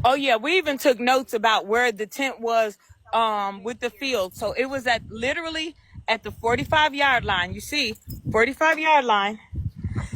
Oh yeah, we even took notes about where the tent was with the field. So it was at literally at the 45-yard line. You see, 45-yard line.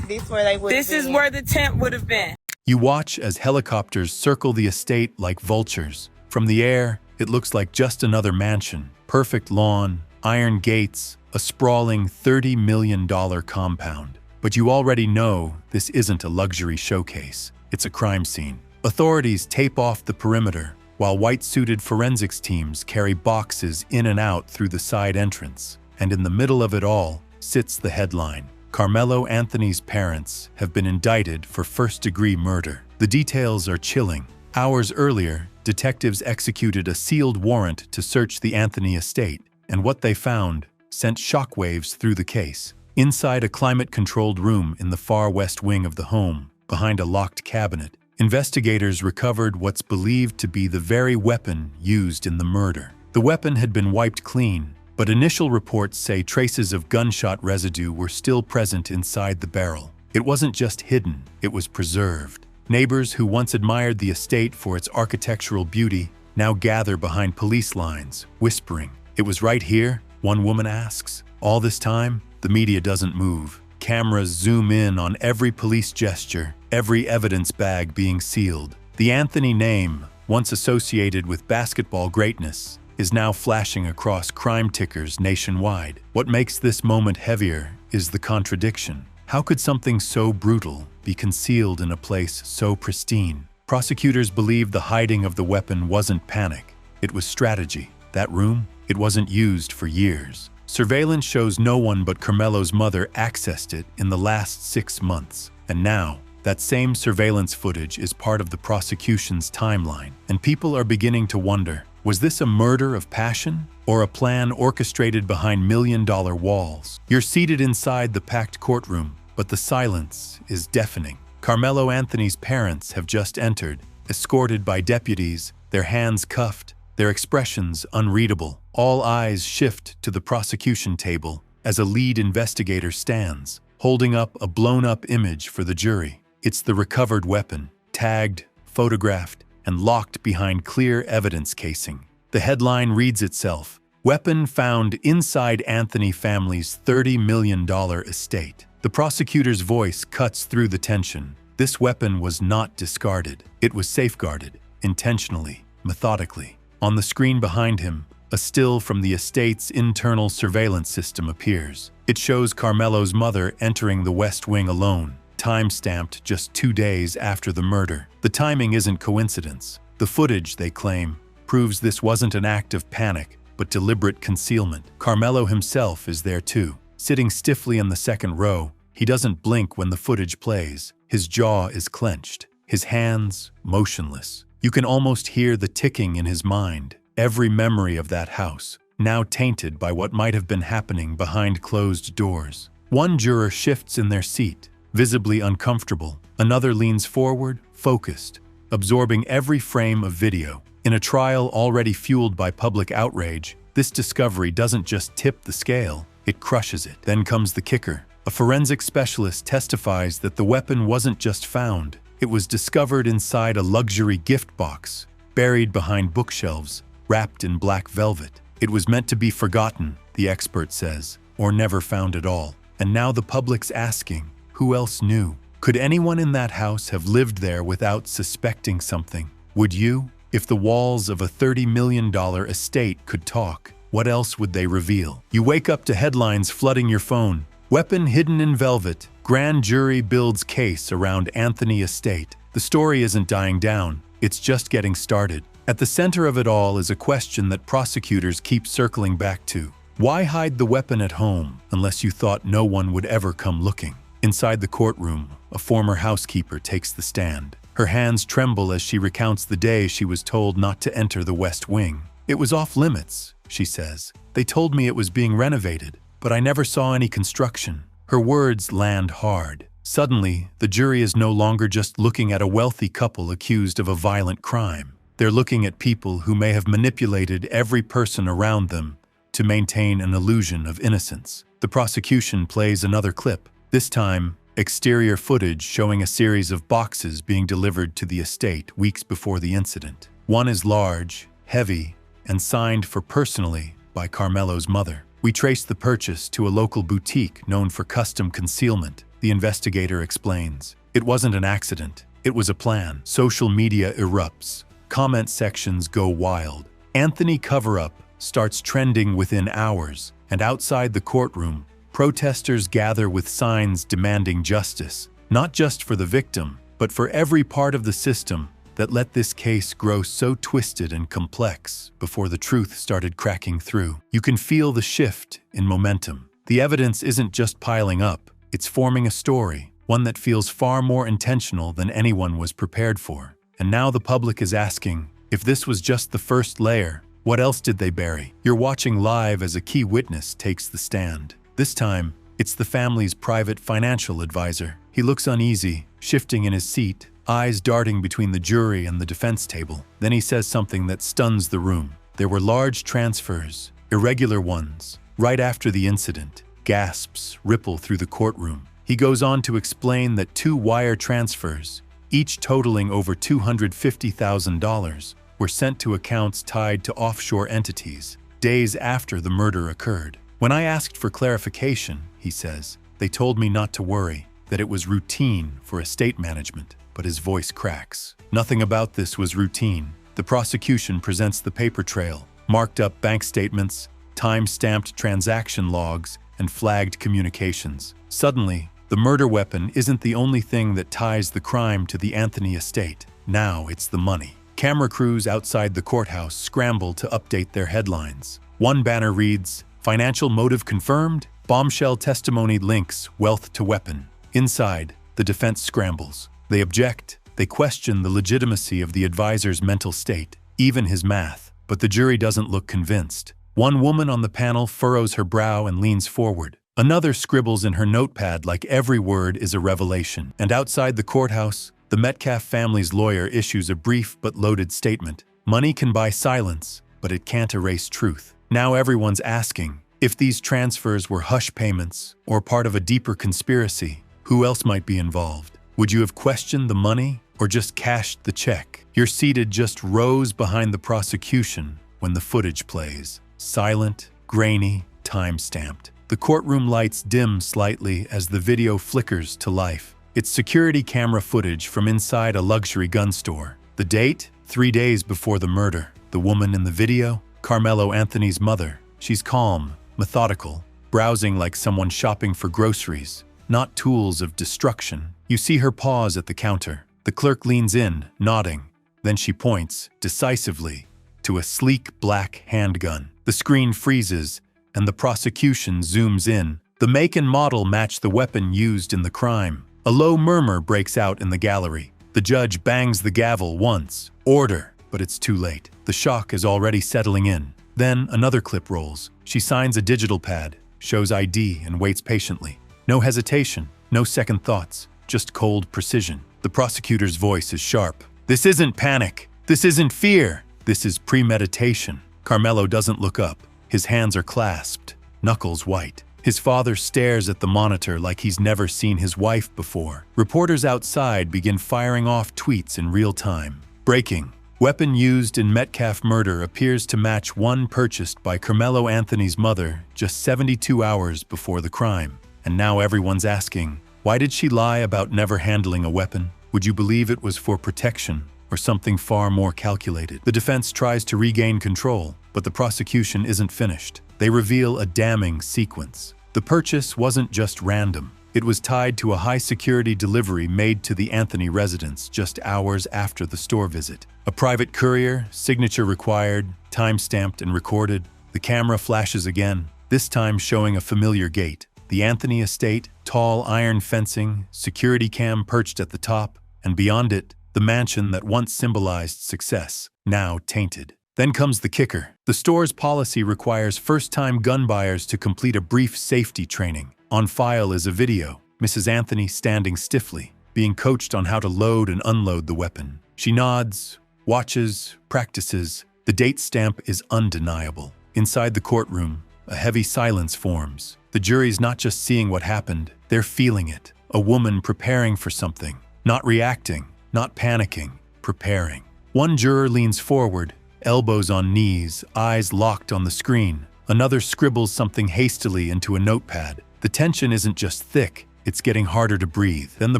This is where the tent would have been. You watch as helicopters circle the estate like vultures. From the air, it looks like just another mansion. Perfect lawn, iron gates, a sprawling $30 million compound. But you already know this isn't a luxury showcase. It's a crime scene. Authorities tape off the perimeter, while white-suited forensics teams carry boxes in and out through the side entrance. And in the middle of it all sits the headline. Karmelo Anthony's parents have been indicted for first-degree murder. The details are chilling. Hours earlier, detectives executed a sealed warrant to search the Anthony estate, and what they found sent shockwaves through the case. Inside a climate-controlled room in the far west wing of the home, behind a locked cabinet, investigators recovered what's believed to be the very weapon used in the murder. The weapon had been wiped clean, but initial reports say traces of gunshot residue were still present inside the barrel. It wasn't just hidden, it was preserved. Neighbors who once admired the estate for its architectural beauty now gather behind police lines, whispering. "It was right here?" one woman asks. All this time, the media doesn't move. Cameras zoom in on every police gesture, every evidence bag being sealed. The Anthony name, once associated with basketball greatness, is now flashing across crime tickers nationwide. What makes this moment heavier is the contradiction. How could something so brutal be concealed in a place so pristine? Prosecutors believe the hiding of the weapon wasn't panic. It was strategy. That room, it wasn't used for years. Surveillance shows no one but Karmelo's mother accessed it in the last 6 months. And now, that same surveillance footage is part of the prosecution's timeline. And people are beginning to wonder, was this a murder of passion or a plan orchestrated behind million-dollar walls? You're seated inside the packed courtroom, but the silence is deafening. Karmelo Anthony's parents have just entered, escorted by deputies, their hands cuffed, their expressions unreadable. All eyes shift to the prosecution table as a lead investigator stands, holding up a blown-up image for the jury. It's the recovered weapon, tagged, photographed, and locked behind clear evidence casing. The headline reads itself, "Weapon found inside Anthony family's $30 million estate." The prosecutor's voice cuts through the tension. This weapon was not discarded. It was safeguarded, intentionally, methodically. On the screen behind him, a still from the estate's internal surveillance system appears. It shows Karmelo's mother entering the West Wing alone, time-stamped just 2 days after the murder. The timing isn't coincidence. The footage, they claim, proves this wasn't an act of panic, but deliberate concealment. Karmelo himself is there too. Sitting stiffly in the second row, he doesn't blink when the footage plays. His jaw is clenched, his hands motionless. You can almost hear the ticking in his mind. Every memory of that house, now tainted by what might have been happening behind closed doors. One juror shifts in their seat, visibly uncomfortable. Another leans forward, focused, absorbing every frame of video. In a trial already fueled by public outrage, this discovery doesn't just tip the scale, it crushes it. Then comes the kicker. A forensic specialist testifies that the weapon wasn't just found, it was discovered inside a luxury gift box, buried behind bookshelves, wrapped in black velvet. It was meant to be forgotten, the expert says, or never found at all. And now the public's asking, who else knew? Could anyone in that house have lived there without suspecting something? Would you? If the walls of a $30 million estate could talk, what else would they reveal? You wake up to headlines flooding your phone. Weapon hidden in velvet. Grand jury builds case around Anthony estate. The story isn't dying down. It's just getting started. At the center of it all is a question that prosecutors keep circling back to. Why hide the weapon at home unless you thought no one would ever come looking? Inside the courtroom, a former housekeeper takes the stand. Her hands tremble as she recounts the day she was told not to enter the West Wing. "It was off limits," she says. "They told me it was being renovated, but I never saw any construction." Her words land hard. Suddenly, the jury is no longer just looking at a wealthy couple accused of a violent crime. They're looking at people who may have manipulated every person around them to maintain an illusion of innocence. The prosecution plays another clip. This time, exterior footage showing a series of boxes being delivered to the estate weeks before the incident. One is large, heavy, and signed for personally by Karmelo's mother. We traced the purchase to a local boutique known for custom concealment, the investigator explains. It wasn't an accident. It was a plan. Social media erupts. Comment sections go wild. Anthony cover-up starts trending within hours, and outside the courtroom, protesters gather with signs demanding justice, not just for the victim, but for every part of the system that let this case grow so twisted and complex before the truth started cracking through. You can feel the shift in momentum. The evidence isn't just piling up, it's forming a story, one that feels far more intentional than anyone was prepared for. And now the public is asking, if this was just the first layer, what else did they bury? You're watching live as a key witness takes the stand. This time, it's the family's private financial advisor. He looks uneasy, shifting in his seat, eyes darting between the jury and the defense table. Then he says something that stuns the room. There were large transfers, irregular ones, right after the incident. Gasps ripple through the courtroom. He goes on to explain that 2 wire transfers, each totaling over $250,000, were sent to accounts tied to offshore entities, days after the murder occurred. When I asked for clarification, he says, they told me not to worry, that it was routine for estate management. But his voice cracks. Nothing about this was routine. The prosecution presents the paper trail, marked up bank statements, time-stamped transaction logs, and flagged communications. Suddenly, the murder weapon isn't the only thing that ties the crime to the Anthony estate. Now it's the money. Camera crews outside the courthouse scramble to update their headlines. One banner reads, "Financial motive confirmed, bombshell testimony links wealth to weapon." Inside, the defense scrambles. They object, they question the legitimacy of the advisor's mental state, even his math, but the jury doesn't look convinced. One woman on the panel furrows her brow and leans forward. Another scribbles in her notepad like every word is a revelation. And outside the courthouse, the Metcalf family's lawyer issues a brief but loaded statement. Money can buy silence, but it can't erase truth. Now everyone's asking, if these transfers were hush payments or part of a deeper conspiracy, who else might be involved? Would you have questioned the money or just cashed the check? You're seated just rows behind the prosecution when the footage plays. Silent, grainy, time-stamped. The courtroom lights dim slightly as the video flickers to life. It's security camera footage from inside a luxury gun store. The date? 3 days before the murder. The woman in the video? Karmelo Anthony's mother. She's calm, methodical, browsing like someone shopping for groceries, not tools of destruction. You see her pause at the counter. The clerk leans in, nodding. Then she points, decisively, to a sleek black handgun. The screen freezes, and the prosecution zooms in. The make and model match the weapon used in the crime. A low murmur breaks out in the gallery. The judge bangs the gavel once. Order, but it's too late. The shock is already settling in. Then another clip rolls. She signs a digital pad, shows ID, and waits patiently. No hesitation, no second thoughts. Just cold precision. The prosecutor's voice is sharp. This isn't panic. This isn't fear. This is premeditation. Karmelo doesn't look up. His hands are clasped, knuckles white. His father stares at the monitor like he's never seen his wife before. Reporters outside begin firing off tweets in real time. Breaking. Weapon used in Metcalf murder appears to match one purchased by Karmelo Anthony's mother just 72 hours before the crime. And now everyone's asking, why did she lie about never handling a weapon? Would you believe it was for protection or something far more calculated? The defense tries to regain control, but the prosecution isn't finished. They reveal a damning sequence. The purchase wasn't just random. It was tied to a high-security delivery made to the Anthony residence just hours after the store visit. A private courier, signature required, time-stamped and recorded. The camera flashes again, this time showing a familiar gate. The Anthony estate, tall iron fencing, security cam perched at the top, and beyond it, the mansion that once symbolized success, now tainted. Then comes the kicker. The store's policy requires first-time gun buyers to complete a brief safety training. On file is a video, Mrs. Anthony standing stiffly, being coached on how to load and unload the weapon. She nods, watches, practices. The date stamp is undeniable. Inside the courtroom, a heavy silence forms. The jury's not just seeing what happened, they're feeling it. A woman preparing for something. Not reacting, not panicking, preparing. One juror leans forward, elbows on knees, eyes locked on the screen. Another scribbles something hastily into a notepad. The tension isn't just thick, it's getting harder to breathe. Then the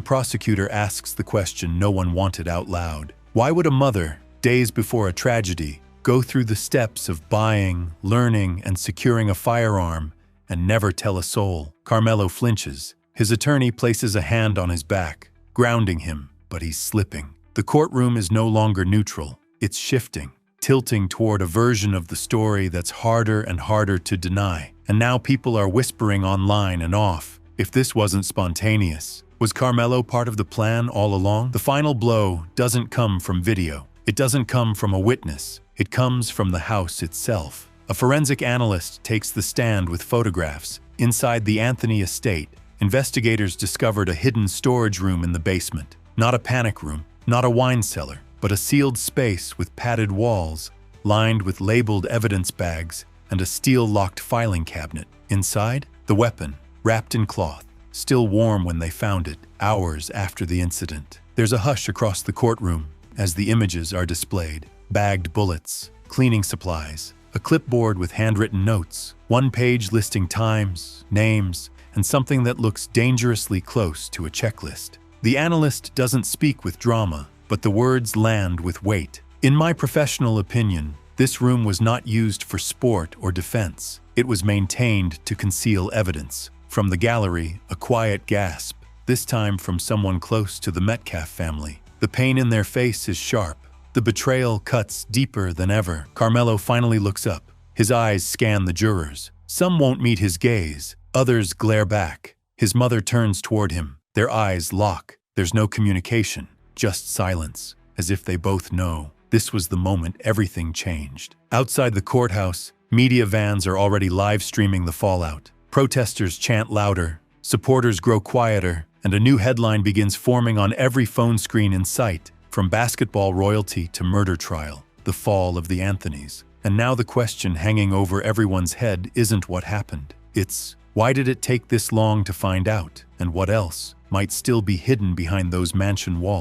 prosecutor asks the question no one wanted out loud. Why would a mother, days before a tragedy, go through the steps of buying, learning, and securing a firearm and never tell a soul? Karmelo flinches. His attorney places a hand on his back, grounding him, but he's slipping. The courtroom is no longer neutral. It's shifting, tilting toward a version of the story that's harder and harder to deny. And now people are whispering online and off. If this wasn't spontaneous, was Karmelo part of the plan all along? The final blow doesn't come from video. It doesn't come from a witness. It comes from the house itself. A forensic analyst takes the stand with photographs. Inside the Anthony estate, investigators discovered a hidden storage room in the basement. Not a panic room, not a wine cellar, but a sealed space with padded walls, lined with labeled evidence bags and a steel-locked filing cabinet. Inside, the weapon, wrapped in cloth, still warm when they found it, hours after the incident. There's a hush across the courtroom as the images are displayed. Bagged bullets, cleaning supplies, a clipboard with handwritten notes, one page listing times, names, and something that looks dangerously close to a checklist. The analyst doesn't speak with drama, but the words land with weight. In my professional opinion, this room was not used for sport or defense. It was maintained to conceal evidence. From the gallery, a quiet gasp, this time from someone close to the Metcalf family. The pain in their face is sharp. The betrayal cuts deeper than ever. Karmelo finally looks up. His eyes scan the jurors. Some won't meet his gaze. Others glare back. His mother turns toward him. Their eyes lock. There's no communication, just silence, as if they both know. This was the moment everything changed. Outside the courthouse, media vans are already live streaming the fallout. Protesters chant louder, supporters grow quieter, and a new headline begins forming on every phone screen in sight. From basketball royalty to murder trial, the fall of the Anthonys. And now the question hanging over everyone's head isn't what happened. It's, why did it take this long to find out? And what else might still be hidden behind those mansion walls?